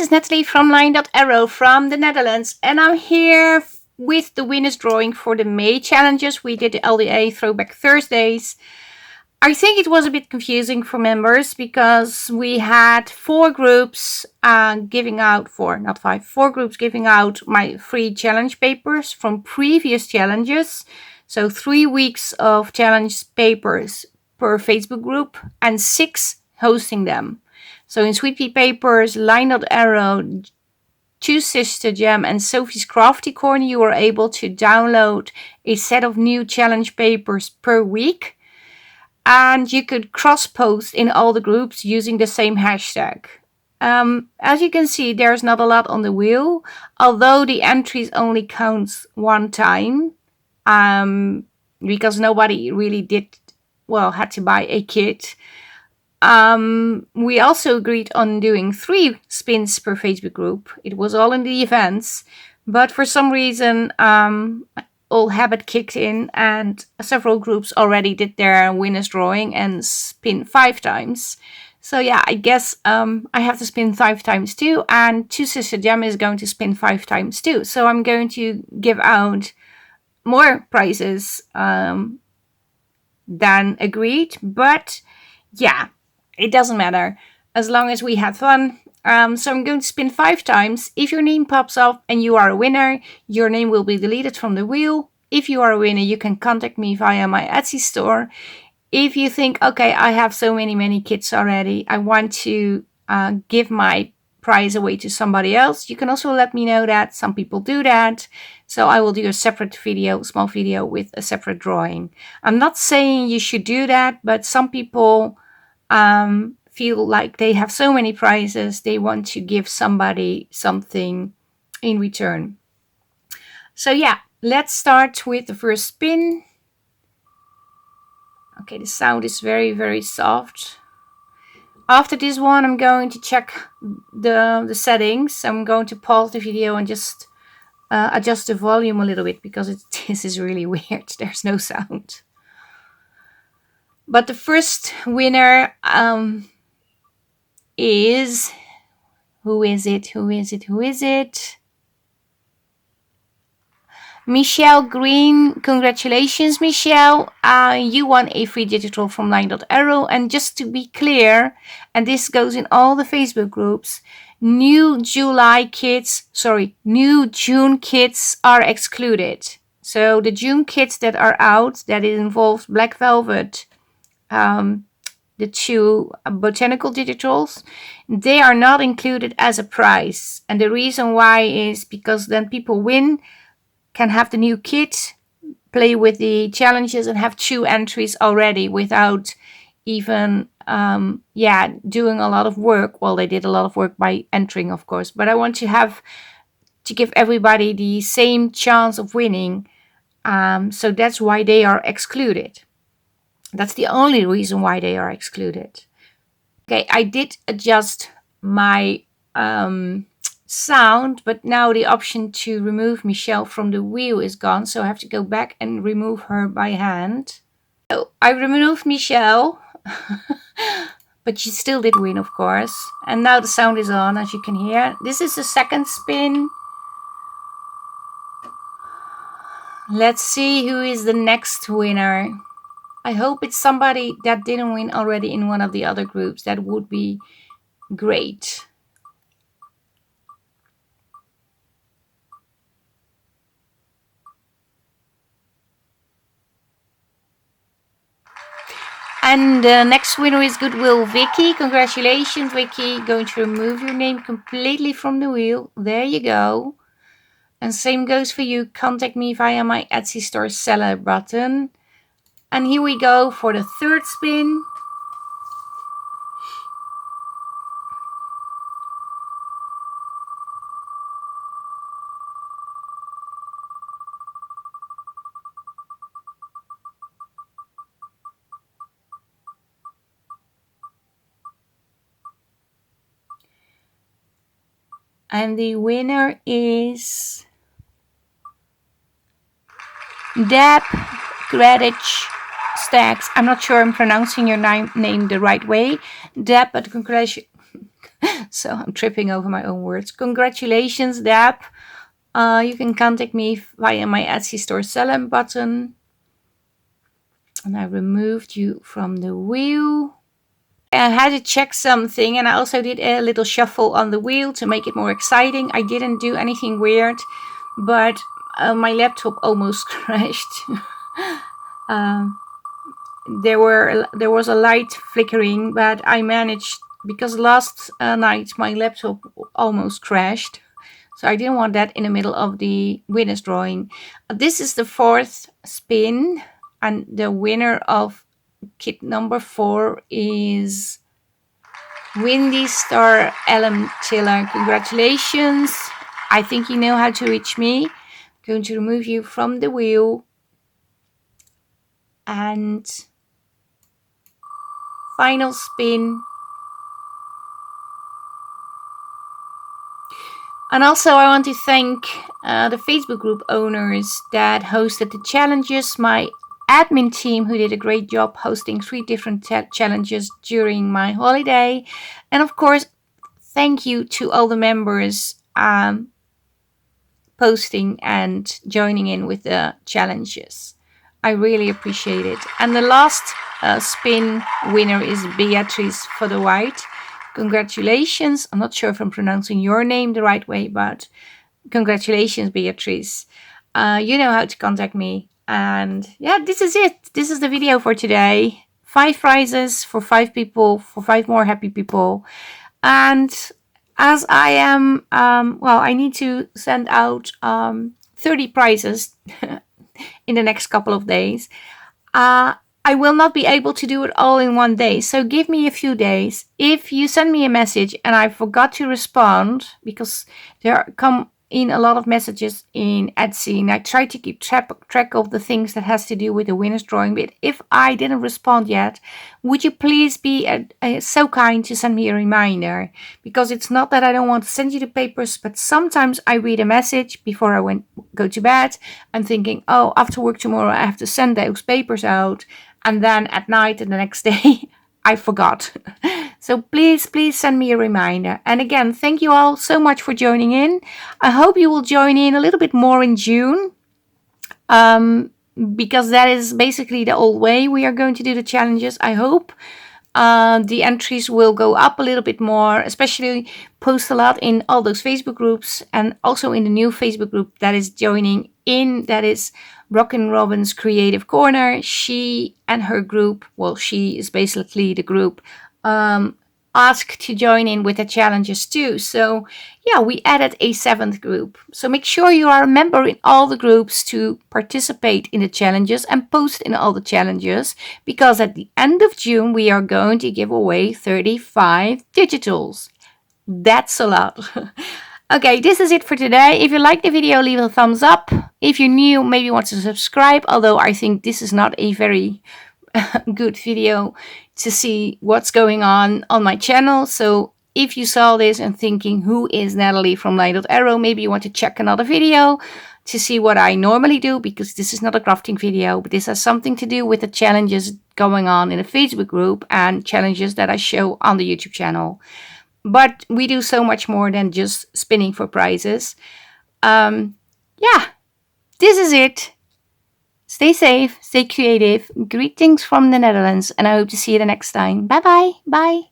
is Natalie from LineDotArrow from the Netherlands, and I'm here with the winners drawing for the May challenges. We did the LDA Throwback Thursdays. I think it was a bit confusing for members because we had four groups giving out my free challenge papers from previous challenges. So 3 weeks of challenge papers per Facebook group and 6 hosting them. So in Sweet Pea Papers, LineDotArrow, Two Sister Jam and Sophie's Carfty Corner, you were able to download a set of new challenge papers per week. And you could cross-post in all the groups using the same hashtag. As you can see, there's not a lot on the wheel, although the entries only count one time, because nobody really had to buy a kit. We also agreed on doing 3 spins per Facebook group. It was all in the events, but for some reason, all habit kicked in and several groups already did their winners drawing and spin 5 times. So yeah, I guess I have to spin 5 times too, and Two Sister Jam is going to spin 5 times too. So I'm going to give out more prizes than agreed, but yeah, it doesn't matter as long as we had fun. So I'm going to spin 5 times. If your name pops up and you are a winner, your name will be deleted from the wheel. If you are a winner, you can contact me via my Etsy store. If you think, okay, I have so many kits already, I want to give my prize away to somebody else, you can also let me know that. Some people do that. So I will do a separate video, small video with a separate drawing. I'm not saying you should do that, but some people feel like they have so many prizes, they want to give somebody something in return. So yeah, let's start with the first spin. Okay, the sound is very soft. After this one, I'm going to check the settings. I'm going to pause the video and just adjust the volume a little bit because this is really weird. There's no sound. But the first winner is... Who is it? Michelle Green. Congratulations, Michelle. You won a free digital from LineDotArrow. And just to be clear, and this goes in all the Facebook groups, new June kits are excluded. So the June kits that are out, that it involves Black Velvet, the 2 Botanical Digitals, they are not included as a prize. And the reason why is because then people can have the new kit, play with the challenges and have 2 entries already without even doing a lot of work. Well, they did a lot of work by entering, of course, but I want to give everybody the same chance of winning. So that's why they are excluded. That's the only reason why they are excluded. Okay, I did adjust my sound, but now the option to remove Michelle from the wheel is gone, so I have to go back and remove her by hand. So I removed Michelle, but she still did win, of course. And now the sound is on, as you can hear. This is the second spin. Let's see who is the next winner. I hope it's somebody that didn't win already in one of the other groups. That would be great. And the next winner is Goodwill Vicky. Congratulations, Vicky. Going to remove your name completely from the wheel. There you go. And same goes for you. Contact me via my Etsy store seller button. And here we go for the third spin. And the winner is Deb Gradich Stacks. I'm not sure I'm pronouncing your name the right way, Deb, but So I'm tripping over my own words. Congratulations, Deb. You can contact me via my Etsy store Sell button. And I removed you from the wheel. I had to check something, and I also did a little shuffle on the wheel to make it more exciting. I didn't do anything weird, but my laptop almost crashed. There was a light flickering, but I managed, because last night my laptop almost crashed. So I didn't want that in the middle of the winner's drawing. This is the 4th spin, and the winner of kit number 4 is Windy Star Ellen Tiller. Congratulations. I think you know how to reach me. I'm going to remove you from the wheel. And final spin. And also I want to thank the Facebook group owners that hosted the challenges, my admin team who did a great job hosting 3 different challenges during my holiday, and of course thank you to all the members posting and joining in with the challenges. I really appreciate it. And the last spin winner is Beatrice for the white. Congratulations. I'm not sure if I'm pronouncing your name the right way, but congratulations, Beatrice. You know how to contact me. And yeah, this is it. This is the video for today. 5 prizes for 5 people, for 5 more happy people. And as I am, I need to send out 30 prizes in the next couple of days. I will not be able to do it all in one day, so give me a few days. If you send me a message and I forgot to respond, because there come in a lot of messages in Etsy, and I try to keep track of the things that has to do with the winner's drawing, but if I didn't respond yet, would you please be so kind to send me a reminder? Because it's not that I don't want to send you the papers, but sometimes I read a message before I go to bed. I'm thinking, oh, after work tomorrow I have to send those papers out, and then at night and the next day I forgot. So please send me a reminder. And again, thank you all so much for joining in. I hope you will join in a little bit more in June, because that is basically the old way we are going to do the challenges. I hope the entries will go up a little bit more, especially post a lot in all those Facebook groups, and also in the new Facebook group that is joining in, that is Rockin Robin's Creative Corner. She and her group, well, she is basically the group, asked to join in with the challenges too. So yeah, we added a 7th group. So make sure you are a member in all the groups to participate in the challenges and post in all the challenges, because at the end of June we are going to give away 35 digitals. That's a lot. Okay, this is it for today. If you like the video, leave a thumbs up. If you're new, maybe you want to subscribe, although I think this is not a very good video to see what's going on my channel. So if you saw this and thinking, who is Natalie from LineDotArrow, maybe you want to check another video to see what I normally do, because this is not a crafting video, but this has something to do with the challenges going on in the Facebook group and challenges that I show on the YouTube channel. But we do so much more than just spinning for prizes. Yeah, this is it. Stay safe, stay creative. Greetings from the Netherlands, and I hope to see you the next time. Bye-bye. Bye.